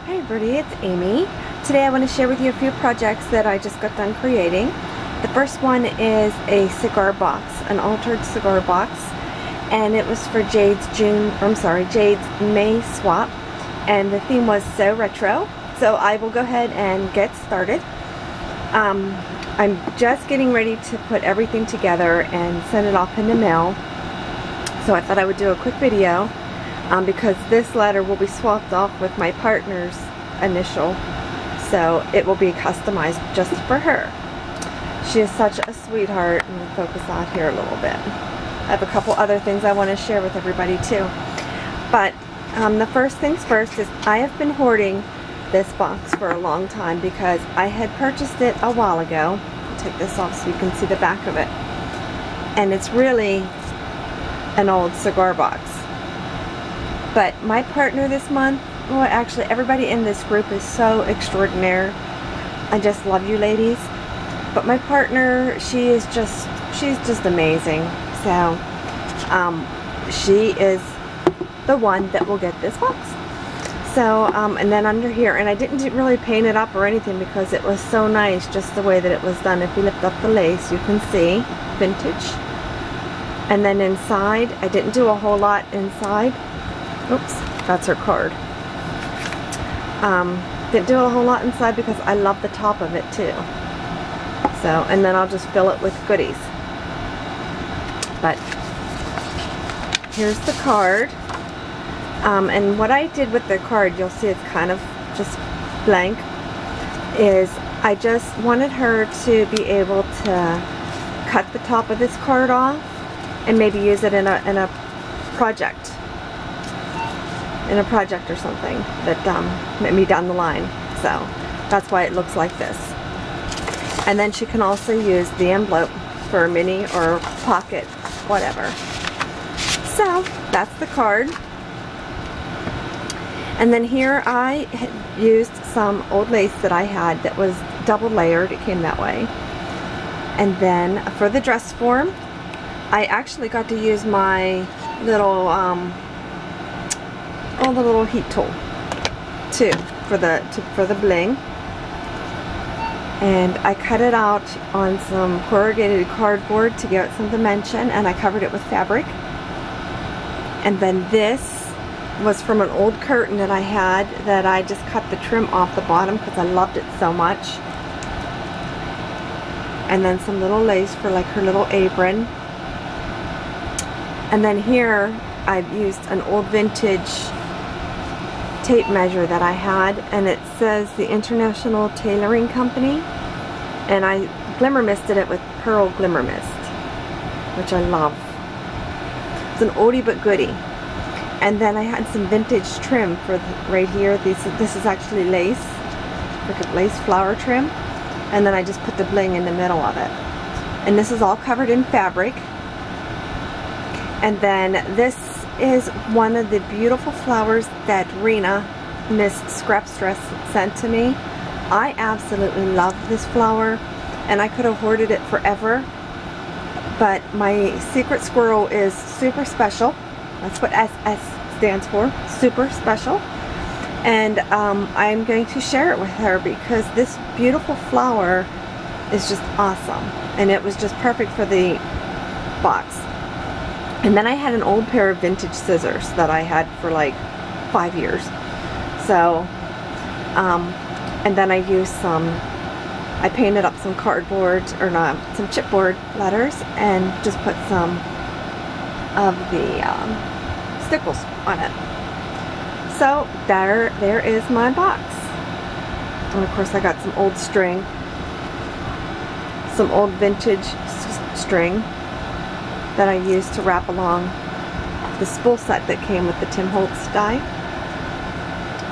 Hi everybody, it's Amy. Today I want to share with you a few projects that I just got done creating. The first one is a cigar box, an altered cigar box, and it was for Jade's May swap, and the theme was so retro. So I will go ahead and get started. I'm just getting ready to put everything together and send it off in the mail. So I thought I would do a quick video. Because this letter will be swapped off with my partner's initial, so it will be customized just for her. She is such a sweetheart. I'm going to focus out here a little bit. I have a couple other things I want to share with everybody too. But the first things first is I have been hoarding this box for a long time because I had purchased it a while ago. I'll take this off so you can see the back of it. And it's really an old cigar box. But my partner this month, well actually everybody in this group is so extraordinary. I just love you ladies. But my partner, she's just amazing. So she is the one that will get this box. So and then under here, and I didn't really paint it up or anything because it was so nice just the way that it was done. If you lift up the lace you can see vintage. And then inside, I didn't do a whole lot inside. Oops, that's her card. Didn't do a whole lot inside because I love the top of it too. So, and then I'll just fill it with goodies. But here's the card. And what I did with the card, you'll see it's kind of just blank, is I just wanted her to be able to cut the top of this card off and maybe use it in a project. Or something that maybe down the line. So that's why it looks like this. And then she can also use the envelope for a mini or pocket, whatever. So that's the card. And then here I had used some old lace that I had that was double layered. It came that way. And then for the dress form, I actually got to use my little the little heat tool too for the bling, and I cut it out on some corrugated cardboard to give it some dimension, and I covered it with fabric. And then this was from an old curtain that I had that I just cut the trim off the bottom because I loved it so much. And then some little lace for like her little apron. And then here I've used an old vintage tape measure that I had, and it says the International Tailoring Company, and I glimmer misted it with Pearl Glimmer Mist, which I love. It's an oldie but goodie. And then I had some vintage trim for right here. This is actually lace, like a lace flower trim, and then I just put the bling in the middle of it. And this is all covered in fabric. And then this is one of the beautiful flowers that Rena, Miss Scrapstress, sent to me. I absolutely love this flower, and I could have hoarded it forever, but my secret squirrel is super special. That's what SS stands for, super special. And I'm going to share it with her because this beautiful flower is just awesome, and it was just perfect for the box. And then I had an old pair of vintage scissors that I had for like 5 years. So, and then I used I painted up some cardboard, or not, some chipboard letters, and just put some of the stickles on it. So there is my box. And of course I got some old string, some old vintage string that I used to wrap along the spool set that came with the Tim Holtz die,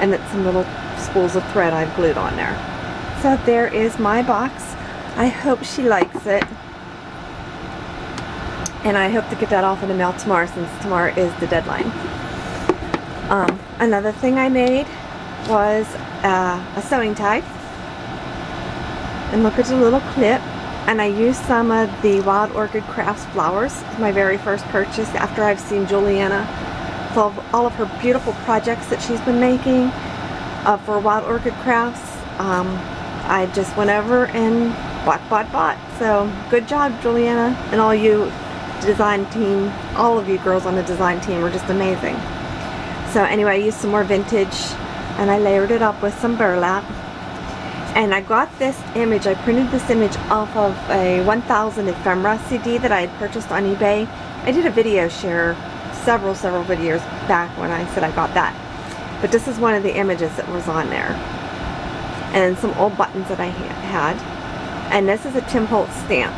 and it's some little spools of thread I've glued on there. So there is my box. I hope she likes it, and I hope to get that off in the mail tomorrow, since tomorrow is the deadline. Another thing I made was a sewing tie, and look at the little clip. And I used some of the Wild Orchid Crafts flowers, my very first purchase after I've seen Juliana, all of her beautiful projects that she's been making. for Wild Orchid Crafts. I just went over and bought. So good job, Juliana, and all you design team. All of you girls on the design team are just amazing. So anyway, I used some more vintage and I layered it up with some burlap. And I got this image, I printed this image off of a 1000 ephemera CD that I had purchased on eBay. I did a video share several videos back when I said I got that. But this is one of the images that was on there. And some old buttons that I had. And this is a Tim Holtz stamp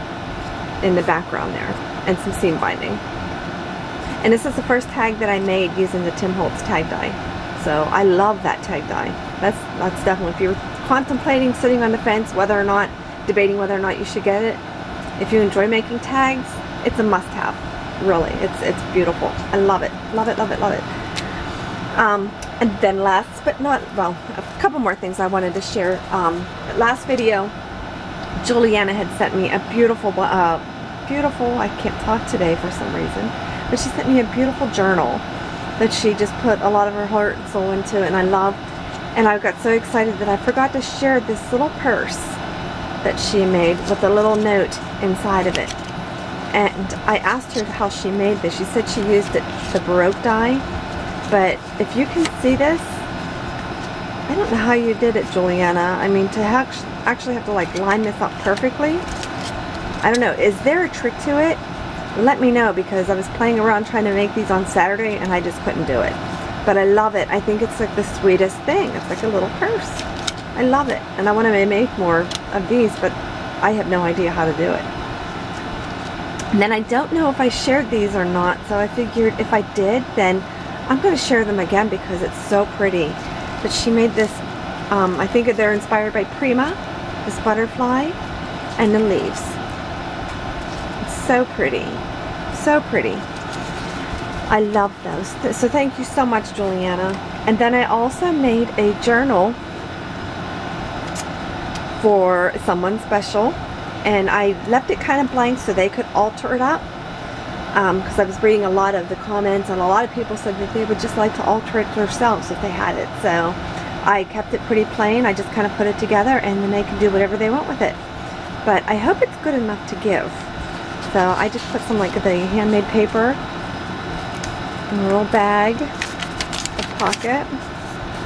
in the background there. And some seam binding. And this is the first tag that I made using the Tim Holtz tag die. So I love that tag die. That's definitely, if you're contemplating sitting on the fence debating whether or not you should get it, if you enjoy making tags, it's a must-have. Really, it's beautiful. I love it. And then last but not, well, a couple more things I wanted to share. Last video, Juliana had sent me a beautiful, I can't talk today for some reason, but she sent me a beautiful journal that she just put a lot of her heart and soul into, and I love. And I got so excited that I forgot to share this little purse that she made with a little note inside of it. And I asked her how she made this. She said she used the Baroque die. But if you can see this, I don't know how you did it, Juliana. I mean, to actually have to like line this up perfectly. I don't know. Is there a trick to it? Let me know, because I was playing around trying to make these on Saturday and I just couldn't do it. But I love it. I think it's like the sweetest thing. It's like a little purse. I love it. And I want to make more of these, but I have no idea how to do it. And then I don't know if I shared these or not, so I figured if I did, then I'm going to share them again because it's so pretty. But she made this, I think they're inspired by Prima, this butterfly, and the leaves. It's so pretty. So pretty. I love those. So thank you so much, Juliana. And then I also made a journal for someone special. And I left it kind of blank so they could alter it up. Because I was reading a lot of the comments, and a lot of people said that they would just like to alter it themselves if they had it. So I kept it pretty plain. I just kind of put it together, and then they can do whatever they want with it. But I hope it's good enough to give. So I just put some like the handmade paper in a little bag, a pocket.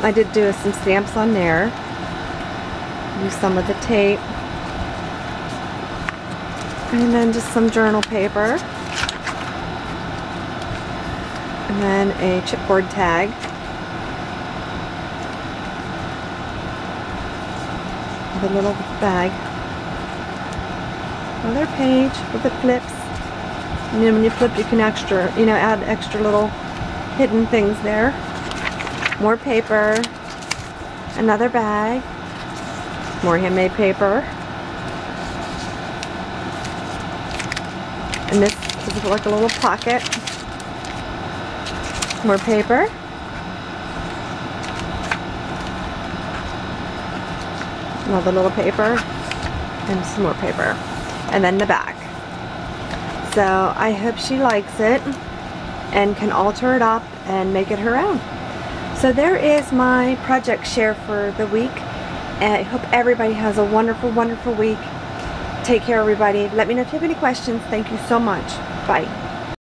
I did do some stamps on there. Use some of the tape. And then just some journal paper. And then a chipboard tag. With a little bag. Another page with the flips. And then when you flip, you can add extra little hidden things there. More paper. Another bag. More handmade paper. And this is like a little pocket. More paper. Another little paper. And some more paper. And then the back. So I hope she likes it and can alter it up and make it her own. So there is my project share for the week. And I hope everybody has a wonderful, wonderful week. Take care, everybody. Let me know if you have any questions. Thank you so much. Bye.